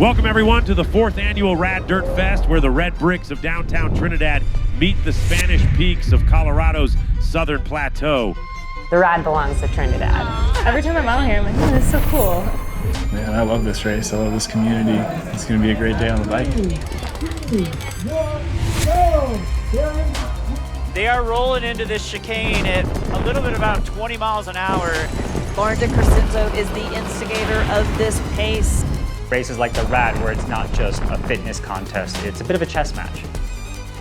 Welcome everyone to the 4th annual Rad Dirt Fest, where the red bricks of downtown Trinidad meet the Spanish peaks of Colorado's southern plateau. The rad belongs to Trinidad. Every time I'm out here, I'm like, oh, this is so cool. Man, I love this race. I love this community. It's going to be a great day on the bike. They are rolling into this chicane at a little bit about 20 miles an hour. Lauren de Crescenzo is the instigator of this pace. Races like the Rad, where it's not just a fitness contest, it's a bit of a chess match.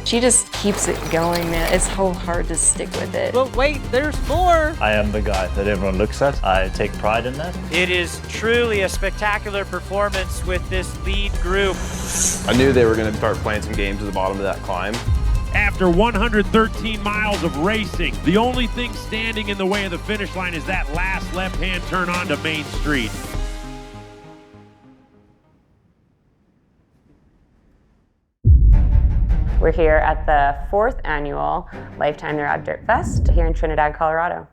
She just keeps it going, man. It's so hard to stick with it. But wait, there's more. I am the guy that everyone looks at. I take pride in that. It is truly a spectacular performance with this lead group. I knew they were going to start playing some games at the bottom of that climb. After 113 miles of racing, the only thing standing in the way of the finish line is that last left-hand turn onto Main Street. We're here at the 4th annual Life Time Grand Prix Dirt Fest here in Trinidad, Colorado.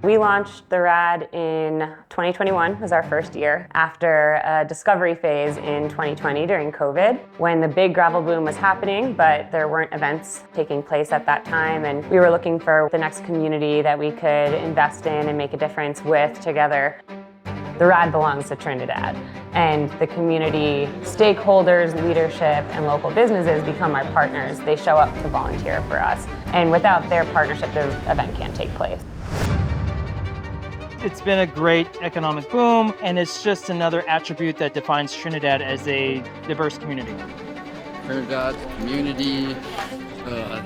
We launched the Rad in 2021, was our first year, after a discovery phase in 2020 during COVID, when the big gravel boom was happening, but there weren't events taking place at that time, and we were looking for the next community that we could invest in and make a difference with together. The Rad belongs to Trinidad, and the community stakeholders, leadership, and local businesses become our partners. They show up to volunteer for us, and without their partnership, the event can't take place. It's been a great economic boom, and it's just another attribute that defines Trinidad as a diverse community. Trinidad community,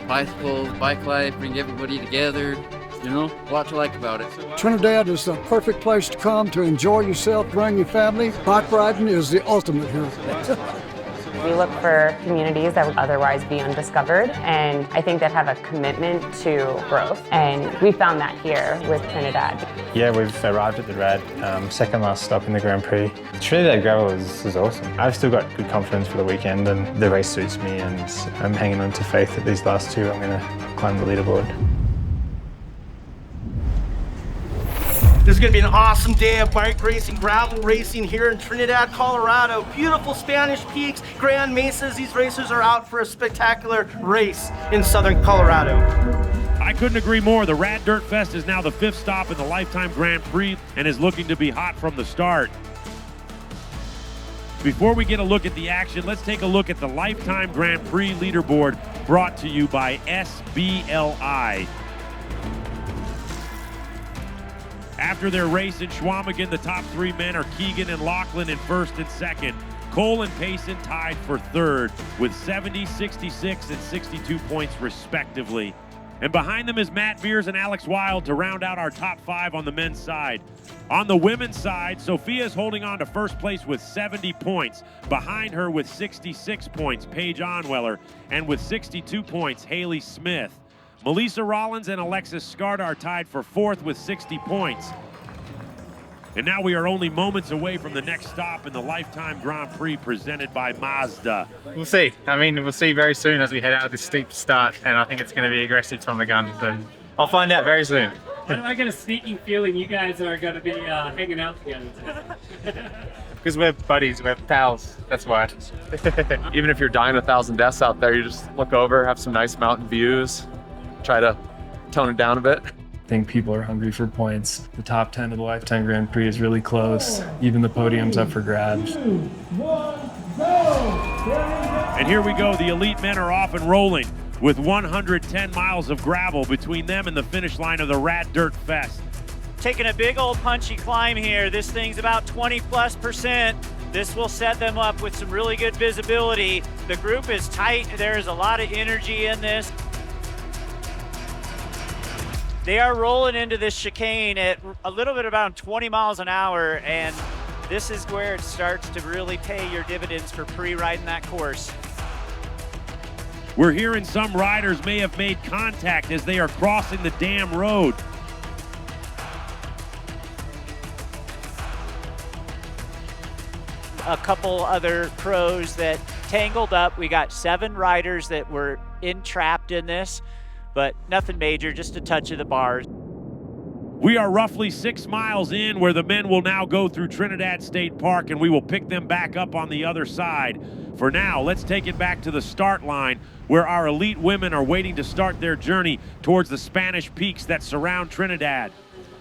bicycles, bike life, bring everybody together. You know, a lot to like about it. Trinidad is the perfect place to come to enjoy yourself, bring your family. Bike riding is the ultimate here. We look for communities that would otherwise be undiscovered, and I think that have a commitment to growth, and we found that here with Trinidad. Yeah, we've arrived at the Rad, second last stop in the Grand Prix. Trinidad gravel is awesome. I've still got good confidence for the weekend, and the race suits me, and I'm hanging on to faith that these last two I'm going to climb the leaderboard. This is going to be an awesome day of bike racing, gravel racing here in Trinidad, Colorado. Beautiful Spanish peaks, grand mesas. These racers are out for a spectacular race in southern Colorado. I couldn't agree more. The Rad Dirt Fest is now the 5th stop in the Lifetime Grand Prix and is looking to be hot from the start. Before we get a look at the action, let's take a look at the Lifetime Grand Prix leaderboard brought to you by SBLI. After their race in Schwamigan, the top 3 men are Keegan and Lachlan in 1st and 2nd. Cole and Payson tied for 3rd with 70, 66, and 62 points respectively. And behind them is Matt Mears and Alex Wild to round out our top 5 on the men's side. On the women's side, Sofia is holding on to 1st place with 70 points. Behind her with 66 points, Paige Onweller, and with 62 points, Haley Smith. Melissa Rollins and Alexis Skarda are tied for 4th with 60 points. And now we are only moments away from the next stop in the Lifetime Grand Prix presented by Mazda. We'll see. I mean, we'll see very soon as we head out of this steep start, and I think it's going to be aggressive from the gun. So I'll find out very soon. I get a sneaking feeling you guys are going to be hanging out together today. Because we're buddies, we're pals, that's why. Even if you're dying 1,000 deaths out there, you just look over, have some nice mountain views, try to tone it down a bit. I think people are hungry for points. The top 10 of the Lifetime Grand Prix is really close. Even the podium's up for grabs. And here we go, the elite men are off and rolling with 110 miles of gravel between them and the finish line of the Rad Dirt Fest. Taking a big old punchy climb here. This thing's about 20+%. This will set them up with some really good visibility. The group is tight. There's a lot of energy in this. They are rolling into this chicane at a little bit about 20 miles an hour, and this is where it starts to really pay your dividends for pre-riding that course. We're hearing some riders may have made contact as they are crossing the dam road. A couple other pros that tangled up. We got 7 riders that were entrapped in this, but nothing major, just a touch of the bars. We are roughly 6 miles in, where the men will now go through Trinidad State Park, and we will pick them back up on the other side. For now, let's take it back to the start line, where our elite women are waiting to start their journey towards the Spanish peaks that surround Trinidad.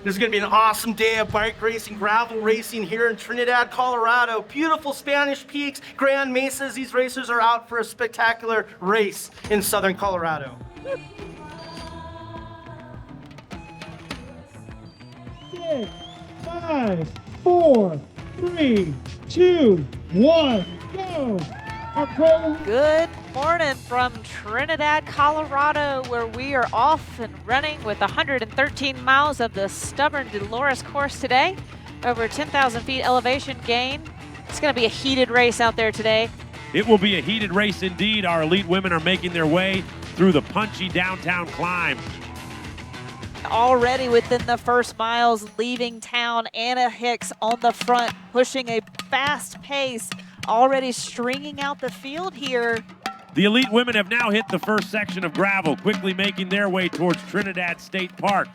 This is going to be an awesome day of bike racing, gravel racing here in Trinidad, Colorado. Beautiful Spanish peaks, Grand Mesas. These racers are out for a spectacular race in southern Colorado. 6, 5, 4, 3, 2, 1, go! Good morning from Trinidad, Colorado, where we are off and running with 113 miles of the stubborn Dolores course today. Over 10,000 feet elevation gain. It's going to be a heated race out there today. It will be a heated race indeed. Our elite women are making their way through the punchy downtown climb. Already within the first miles, leaving town, Anna Hicks on the front, pushing a fast pace, already stringing out the field here. The elite women have now hit the first section of gravel, quickly making their way towards Trinidad State Park.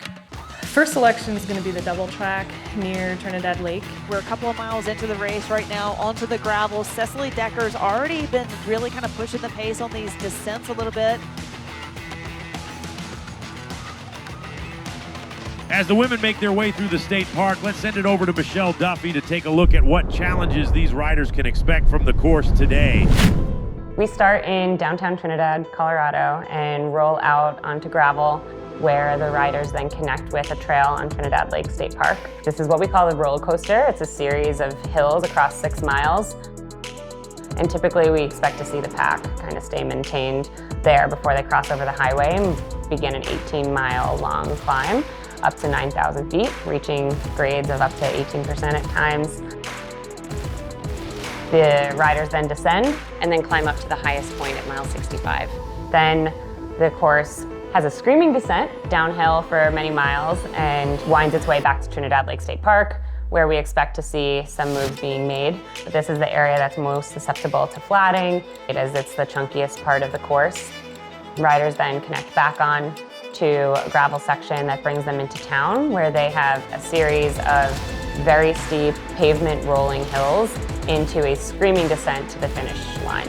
First selection is going to be the double track near Trinidad Lake. We're a couple of miles into the race right now, onto the gravel. Cecily Decker's already been really kind of pushing the pace on these descents a little bit. As the women make their way through the state park, let's send it over to Michelle Duffy to take a look at what challenges these riders can expect from the course today. We start in downtown Trinidad, Colorado, and roll out onto gravel, where the riders then connect with a trail on Trinidad Lake State Park. This is what we call the roller coaster. It's a series of hills across 6 miles. And typically we expect to see the pack kind of stay maintained there before they cross over the highway and begin an 18-mile long climb up to 9,000 feet, reaching grades of up to 18% at times. The riders then descend and then climb up to the highest point at mile 65. Then the course has a screaming descent downhill for many miles and winds its way back to Trinidad Lake State Park, where we expect to see some moves being made. But this is the area that's most susceptible to flatting, as it's the chunkiest part of the course. Riders then connect back on to a gravel section that brings them into town, where they have a series of very steep pavement rolling hills into a screaming descent to the finish line.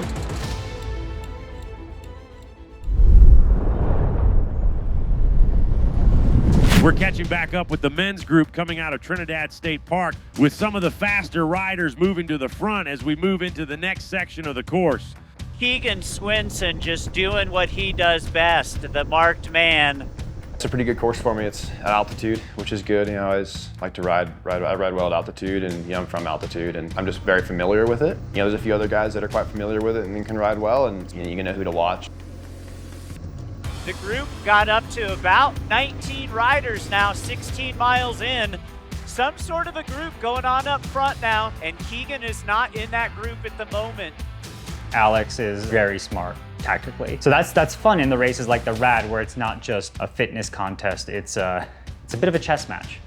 We're catching back up with the men's group coming out of Trinidad State Park, with some of the faster riders moving to the front as we move into the next section of the course. Keegan Swenson just doing what he does best, the marked man. It's a pretty good course for me. It's at altitude, which is good. You know, I always like to ride well at altitude, and I'm from altitude, and I'm just very familiar with it. There's a few other guys that are quite familiar with it and can ride well, and you know who to watch. The group got up to about 19 riders now, 16 miles in. Some sort of a group going on up front now, and Keegan is not in that group at the moment. Alex is very smart tactically. So that's fun in the races like the Rad, where it's not just a fitness contest, it's a bit of a chess match.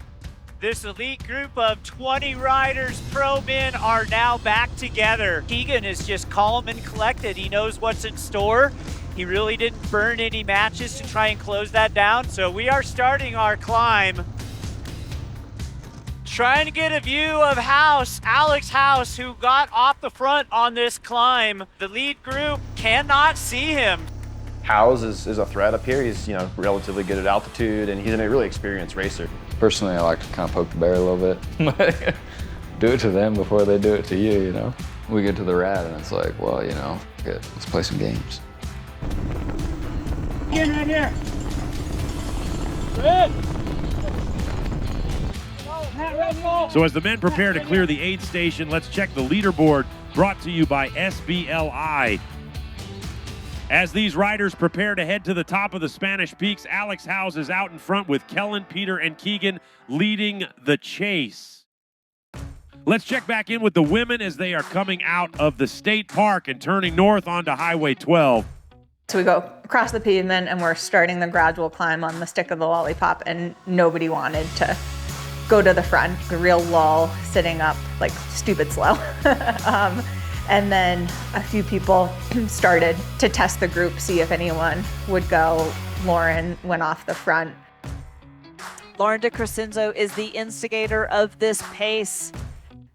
This elite group of 20 riders, pro men, are now back together. Keegan is just calm and collected. He knows what's in store. He really didn't burn any matches to try and close that down. So we are starting our climb. Trying to get a view of Alex House, who got off the front on this climb. The lead group cannot see him. Howes is a threat up here. He's relatively good at altitude, and he's a really experienced racer. Personally, I like to kind of poke the bear a little bit. Do it to them before they do it to you, We get to the Rad, and it's like, well, good, let's play some games. Get right here. Good. So as the men prepare to clear the aid station, let's check the leaderboard brought to you by SBLI. As these riders prepare to head to the top of the Spanish Peaks, Alex Howes is out in front with Kellen, Peter, and Keegan leading the chase. Let's check back in with the women as they are coming out of the state park and turning north onto Highway 12. So we go across the pavement and we're starting the gradual climb on the stick of the lollipop, and nobody wanted to go to the front. A real lull, sitting up like stupid slow. And then a few people started to test the group, see if anyone would go. Lauren went off the front. Lauren de Crescenzo is the instigator of this pace.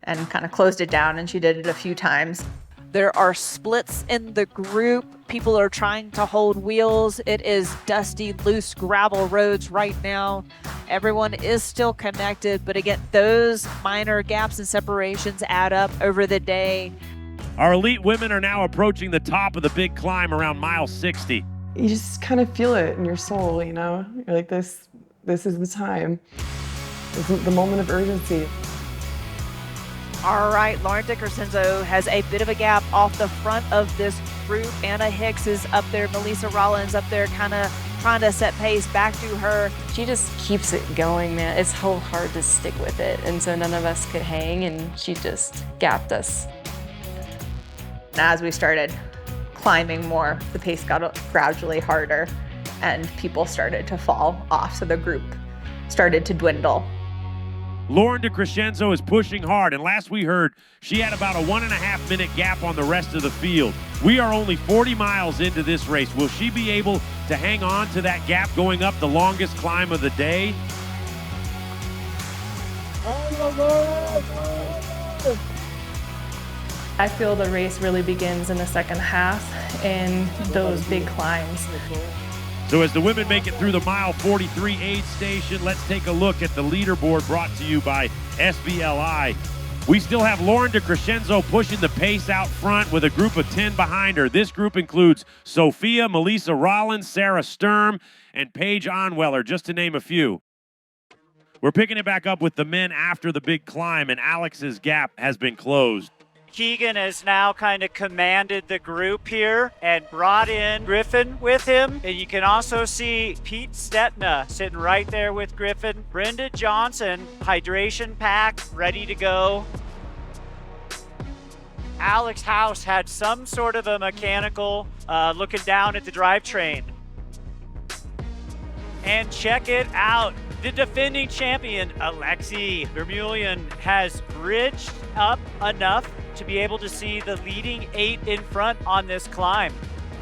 And kind of closed it down, and she did it a few times. There are splits in the group. People are trying to hold wheels. It is dusty, loose gravel roads right now. Everyone is still connected, but again, those minor gaps and separations add up over the day. Our elite women are now approaching the top of the big climb around mile 60. You just kind of feel it in your soul, you know? You're like, this is the time. This is the moment of urgency. All right, Lauren de Crescenzo has a bit of a gap off the front of this group. Anna Hicks is up there. Melissa Rollins up there kind of trying to set pace back to her. She just keeps it going, man. It's so hard to stick with it. And so none of us could hang, and she just gapped us. As we started climbing more, the pace got gradually harder and people started to fall off. So the group started to dwindle. Lauren de Crescenzo is pushing hard, and last we heard, she had about a 1.5 minute gap on the rest of the field. We are only 40 miles into this race. Will she be able to hang on to that gap going up the longest climb of the day? I feel the race really begins in the second half and those big climbs. So as the women make it through the mile 43 aid station, let's take a look at the leaderboard brought to you by SBLI. We still have Lauren de Crescenzo pushing the pace out front with a group of 10 behind her. This group includes Sofia, Melissa Rollins, Sarah Sturm, and Paige Onweller, just to name a few. We're picking it back up with the men after the big climb, and Alex's gap has been closed. Keegan has now kind of commanded the group here and brought in Griffin with him. And you can also see Pete Stetina sitting right there with Griffin. Brenda Johnson, hydration pack, ready to go. Alex House had some sort of a mechanical looking down at the drivetrain. And check it out. The defending champion, Alexey Vermeulen, has bridged up enough to be able to see the leading 8 in front on this climb.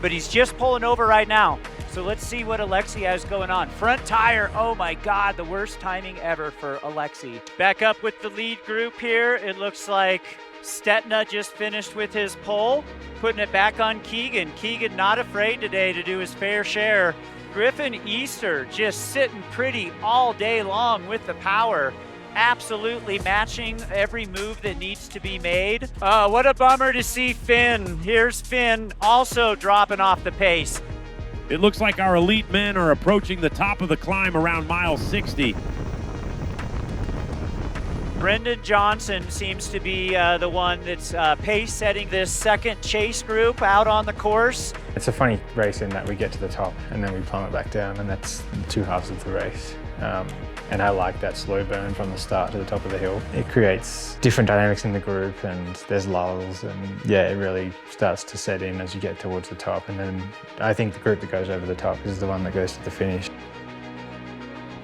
But he's just pulling over right now. So let's see what Alexey has going on. Front tire, oh my God, the worst timing ever for Alexey. Back up with the lead group here. It looks like Stetina just finished with his pole, putting it back on Keegan. Keegan not afraid today to do his fair share. Griffin Easter just sitting pretty all day long with the power. Absolutely matching every move that needs to be made. What a bummer to see Finn. Here's Finn also dropping off the pace. It looks like our elite men are approaching the top of the climb around mile 60. Brendan Johnson seems to be the one that's pace setting this second chase group out on the course. It's a funny race in that we get to the top and then we plummet back down, and that's the two halves of the race. And I like that slow burn from the start to the top of the hill. It creates different dynamics in the group, and there's lulls, and yeah, it really starts to set in as you get towards the top. And then I think the group that goes over the top is the one that goes to the finish.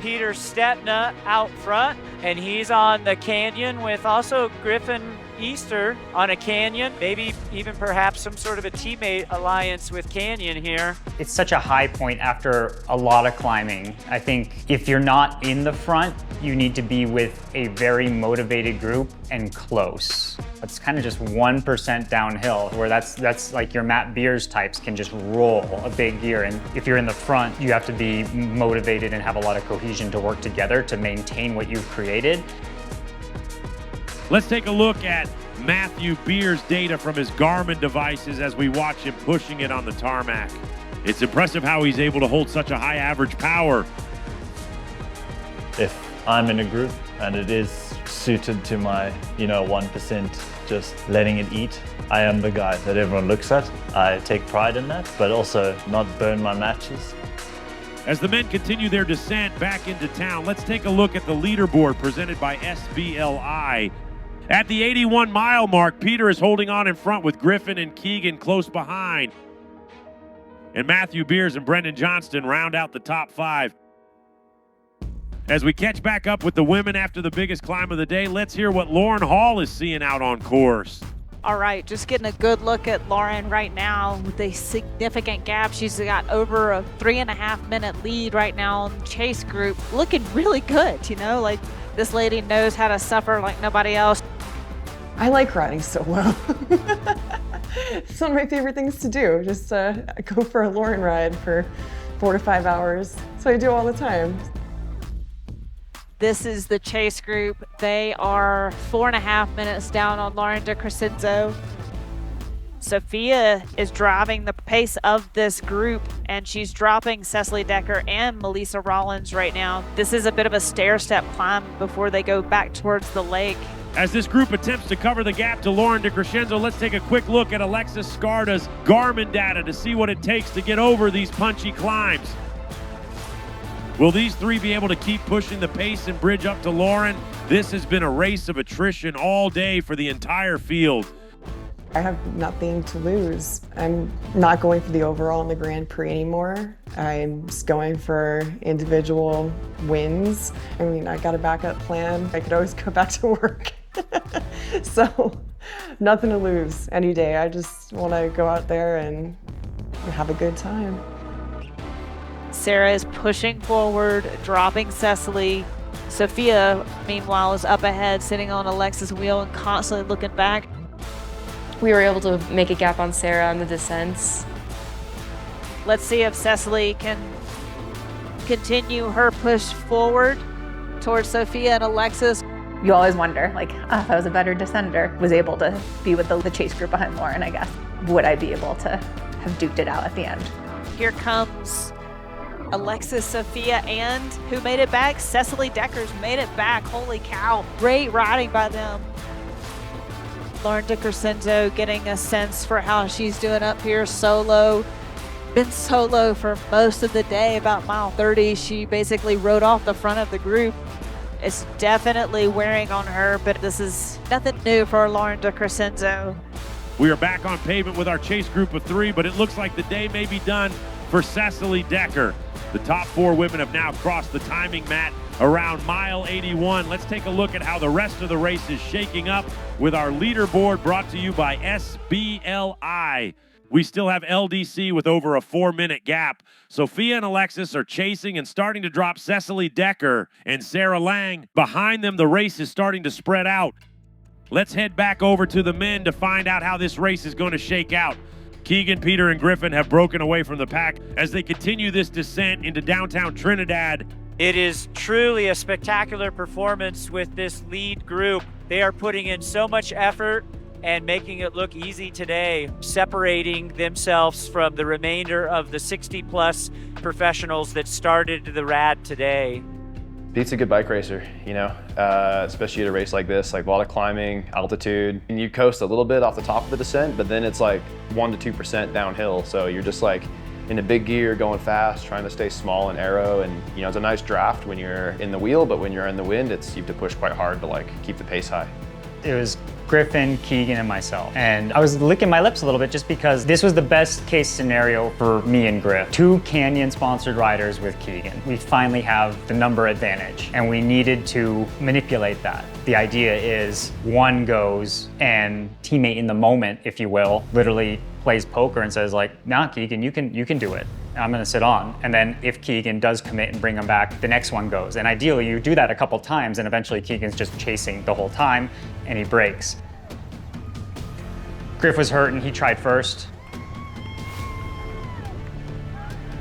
Peter Stetina out front, and he's on the canyon with also Griffin Easter on a canyon, maybe even perhaps some sort of a teammate alliance with Canyon here. It's such a high point after a lot of climbing. I think if you're not in the front, you need to be with a very motivated group and close. It's kind of just 1% downhill, where that's like your Matt Beers types can just roll a big gear. And if you're in the front, you have to be motivated and have a lot of cohesion to work together to maintain what you've created. Let's take a look at Matthew Beers' data from his Garmin devices as we watch him pushing it on the tarmac. It's impressive how he's able to hold such a high average power. If I'm in a group and it is suited to my, 1% just letting it eat, I am the guy that everyone looks at. I take pride in that, but also not burn my matches. As the men continue their descent back into town, let's take a look at the leaderboard presented by SBLI. At the 81-mile mark, Peter is holding on in front with Griffin and Keegan close behind. And Matthew Beers and Brendan Johnston round out the top 5. As we catch back up with the women after the biggest climb of the day, let's hear what Lauren Hall is seeing out on course. All right, just getting a good look at Lauren right now with a significant gap. She's got over a 3.5-minute lead right now on the chase group. Looking really good, you know, like this lady knows how to suffer like nobody else. I like riding solo. It's one of my favorite things to do, just go for a Lauren ride for 4 to 5 hours. So I do all the time. This is the chase group. They are 4.5 minutes down on Lauren de Crescenzo. Sofia is driving the pace of this group, and she's dropping Cecily Decker and Melissa Rollins right now. This is a bit of a stair-step climb before they go back towards the lake. As this group attempts to cover the gap to Lauren de Crescenzo, let's take a quick look at Alexis Skarda's Garmin data to see what it takes to get over these punchy climbs. Will these three be able to keep pushing the pace and bridge up to Lauren? This has been a race of attrition all day for the entire field. I have nothing to lose. I'm not going for the overall in the Grand Prix anymore. I'm just going for individual wins. I mean, I got a backup plan. I could always go back to work. So, nothing to lose any day. I just want to go out there and have a good time. Sarah is pushing forward, dropping Cecily. Sofia, meanwhile, is up ahead, sitting on Alexis' wheel and constantly looking back. We were able to make a gap on Sarah on the descents. Let's see if Cecily can continue her push forward towards Sofia and Alexis. You always wonder, like, if I was a better descender, was able to be with the chase group behind Lauren, I guess, would I be able to have duked it out at the end? Here comes Alexis, Sofia, and who made it back? Cecily Decker's made it back. Holy cow. Great riding by them. Lauren de Crescenzo getting a sense for how she's doing up here solo. Been solo for most of the day, about mile 30. She basically rode off the front of the group. It's definitely wearing on her, but this is nothing new for Lauren de Crescenzo. We are back on pavement with our chase group of three, but it looks like the day may be done for Cecily Decker. The top 4 women have now crossed the timing mat around mile 81. Let's take a look at how the rest of the race is shaking up with our leaderboard brought to you by SBLI. We still have LDC with over a 4-minute gap. Sofia and Alexis are chasing and starting to drop Cecily Decker and Sarah Lang. Behind them, the race is starting to spread out. Let's head back over to the men to find out how this race is going to shake out. Keegan, Peter, and Griffin have broken away from the pack as they continue this descent into downtown Trinidad. It is truly a spectacular performance with this lead group. They are putting in so much effort and making it look easy today, separating themselves from the remainder of the 60-plus professionals that started the RAD today. Pete's a good bike racer, you know, especially at a race like this, like a lot of climbing, altitude, and you coast a little bit off the top of the descent, but then it's like 1% to 2% downhill. So you're just like in a big gear going fast, trying to stay small and arrow. And you know, it's a nice draft when you're in the wheel, but when you're in the wind, you have to push quite hard to like keep the pace high. It was Griffin, Keegan, and myself. And I was licking my lips a little bit just because this was the best case scenario for me and Griff. 2 Canyon-sponsored riders with Keegan. We finally have the number advantage, and we needed to manipulate that. The idea is one goes and teammate in the moment, if you will, literally plays poker and says like, nah, Keegan, you can do it. I'm gonna sit on. And then if Keegan does commit and bring him back, the next one goes. And ideally you do that a couple times and eventually Keegan's just chasing the whole time and he breaks. Griff was hurt and he tried first.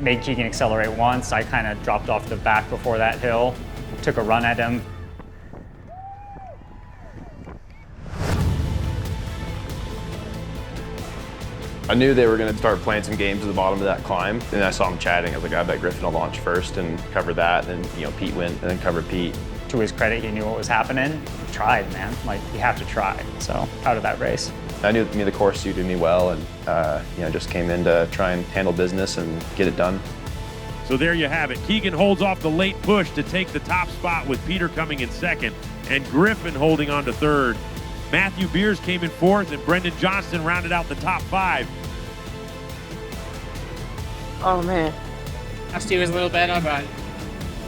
Made Keegan accelerate once. I kind of dropped off the back before that hill, took a run at him. I knew they were going to start playing some games at the bottom of that climb, and I saw them chatting. I was like, I bet Griffin will launch first and cover that, and then Pete went and then covered Pete. To his credit, he knew what was happening. He tried, man. Like, you have to try. So, proud of that race. I knew the course suited me well, and just came in to try and handle business and get it done. So there you have it. Keegan holds off the late push to take the top spot with Peter coming in second and Griffin holding on to third. Matthew Beers came in fourth and Brendan Johnston rounded out the top 5. Oh man. Last year was a little better, but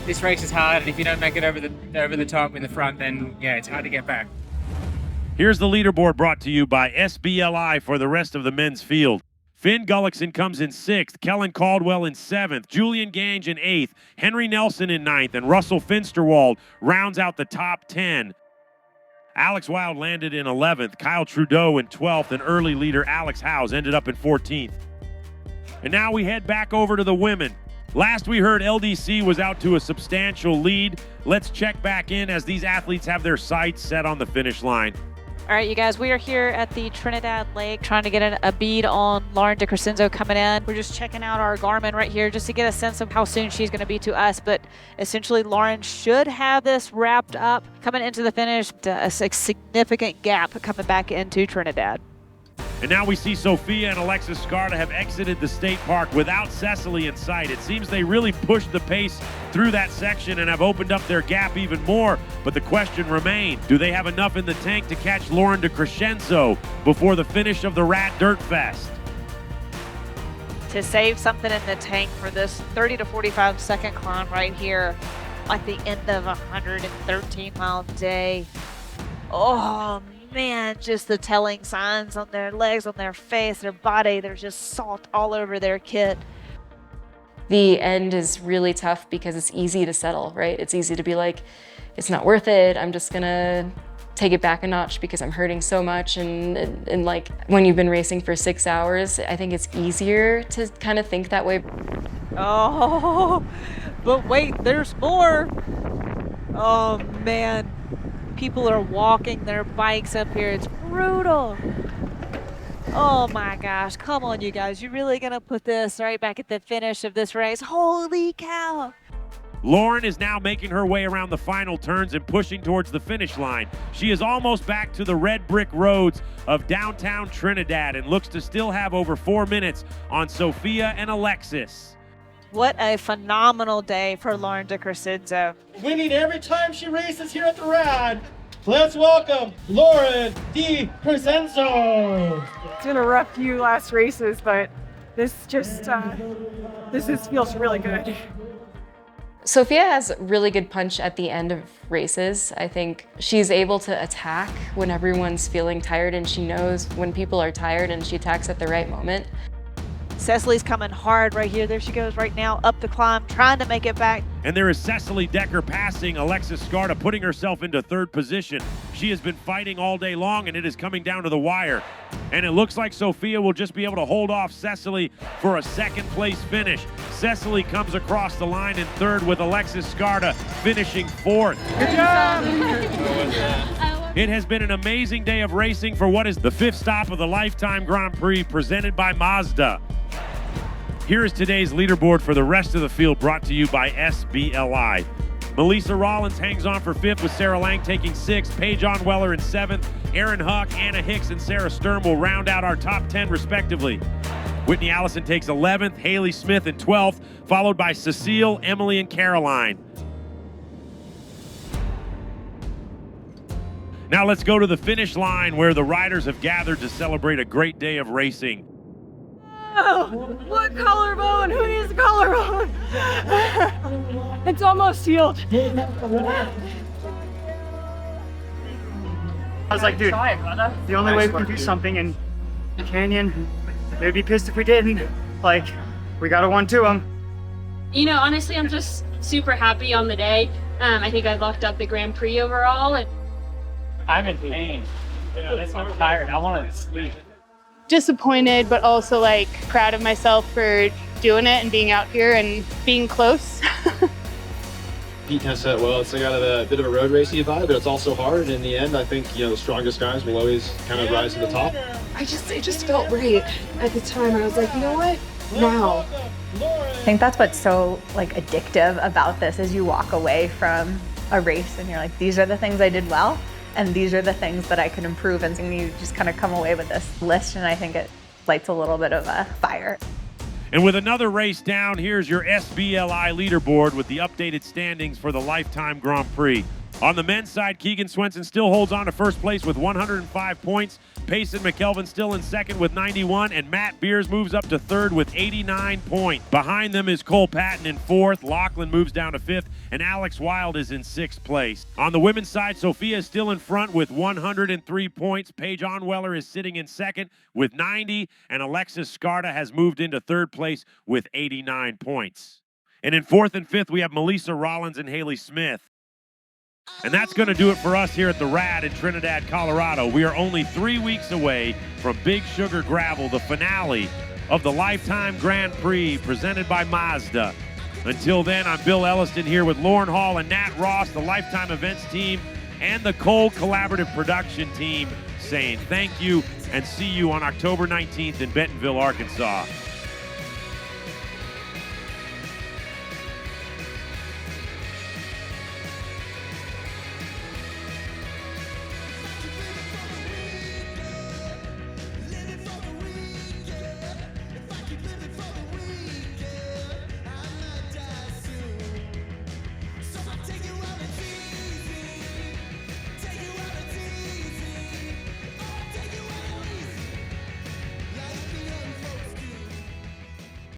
this race is hard, and if you don't make it over the top in the front, then yeah, it's hard to get back. Here's the leaderboard brought to you by SBLI for the rest of the men's field. Finn Gullickson comes in 6th, Kellen Caldwell in 7th, Julian Gange in 8th, Henry Nelson in 9th, and Russell Finsterwald rounds out the top 10. Alex Wild landed in 11th, Kyle Trudeau in 12th, and early leader Alex Howes ended up in 14th. And now we head back over to the women. Last we heard, LDC was out to a substantial lead. Let's check back in as these athletes have their sights set on the finish line. All right, you guys, we are here at the Trinidad Lake trying to get a bead on Lauren de Crescenzo coming in. We're just checking out our Garmin right here just to get a sense of how soon she's going to be to us. But essentially, Lauren should have this wrapped up coming into the finish. A significant gap coming back into Trinidad. And now we see Sofia and Alexis Skarda have exited the state park without Cecily in sight. It seems they really pushed the pace through that section and have opened up their gap even more. But the question remains, do they have enough in the tank to catch Lauren de Crescenzo before the finish of the Rat Dirt Fest? To save something in the tank for this 30 to 45 second climb right here at the end of a 113-mile day. Oh, man, just the telling signs on their legs, on their face, their body. There's just salt all over their kit. The end is really tough because it's easy to settle, right? It's easy to be like, it's not worth it. I'm just gonna take it back a notch because I'm hurting so much. And like when you've been racing for 6 hours, I think it's easier to kind of think that way. Oh, but wait, there's more. Oh, man. People are walking their bikes up here. It's brutal. Oh my gosh, come on you guys. You're really gonna put this right back at the finish of this race. Holy cow. Lauren is now making her way around the final turns and pushing towards the finish line. She is almost back to the red brick roads of downtown Trinidad and looks to still have over 4 minutes on Sofia and Alexis. What a phenomenal day for Lauren de Crescenzo. Winning every time she races here at the Rad. Let's welcome Lauren de Crescenzo. It's been a rough few last races, but this feels really good. Sofia has really good punch at the end of races. I think she's able to attack when everyone's feeling tired, and she knows when people are tired, and she attacks at the right moment. Cecily's coming hard right here. There she goes right now, up the climb, trying to make it back. And there is Cecily Decker passing Alexis Skarda, putting herself into 3rd position. She has been fighting all day long, and it is coming down to the wire. And it looks like Sofia will just be able to hold off Cecily for a 2nd place finish. Cecily comes across the line in 3rd with Alexis Skarda finishing 4th. Good job! It has been an amazing day of racing for what is the 5th stop of the Life Time Grand Prix presented by Mazda. Here is today's leaderboard for the rest of the field, brought to you by SBLI. Melissa Rollins hangs on for 5th with Sarah Lang taking 6th, Paige Onweller in 7th, Aaron Huck, Anna Hicks, and Sarah Sturm will round out our top 10 respectively. Whitney Allison takes 11th, Haley Smith in 12th, followed by Cecile, Emily, and Caroline. Now let's go to the finish line where the riders have gathered to celebrate a great day of racing. Oh, what collarbone? Who needs a collarbone? It's almost healed. I was like, dude, the only way we can do something in the canyon, they'd be pissed if we didn't. Like, we got to 1-2 them. You know, honestly, I'm just super happy on the day. I think I locked up the Grand Prix overall. And I'm in pain. I'm tired. I want to sleep. Disappointed, but also like proud of myself for doing it and being out here and being close. Pete kind of said, well, it's got a bit of a road racing vibe, but it's also hard. In the end, I think, the strongest guys will always kind of rise to the top. It just felt right at the time. I was like, you know what? Now. I think that's what's so like addictive about this is you walk away from a race and you're like, these are the things I did well. And these are the things that I can improve, and you just kind of come away with this list, and I think it lights a little bit of a fire. And with another race down, here's your SBLI leaderboard with the updated standings for the Lifetime Grand Prix. On the men's side, Keegan Swenson still holds on to first place with 105 points. Payson McKelvin still in second with 91, and Matt Beers moves up to third with 89 points. Behind them is Cole Patton in fourth. Lachlan moves down to fifth, and Alex Wild is in sixth place. On the women's side, Sofia is still in front with 103 points. Paige Onweller is sitting in second with 90, and Alexis Skarda has moved into third place with 89 points. And in fourth and fifth, we have Melissa Rollins and Haley Smith. And that's going to do it for us here at the Rad in Trinidad, Colorado. We are only 3 weeks away from Big Sugar Gravel, the finale of the Life Time Grand Prix presented by Mazda. Until then, I'm Bill Elliston here with Lauren Hall and Nat Ross, the Lifetime Events team, and the Cole Collaborative Production team, saying thank you and see you on October 19th in Bentonville, Arkansas.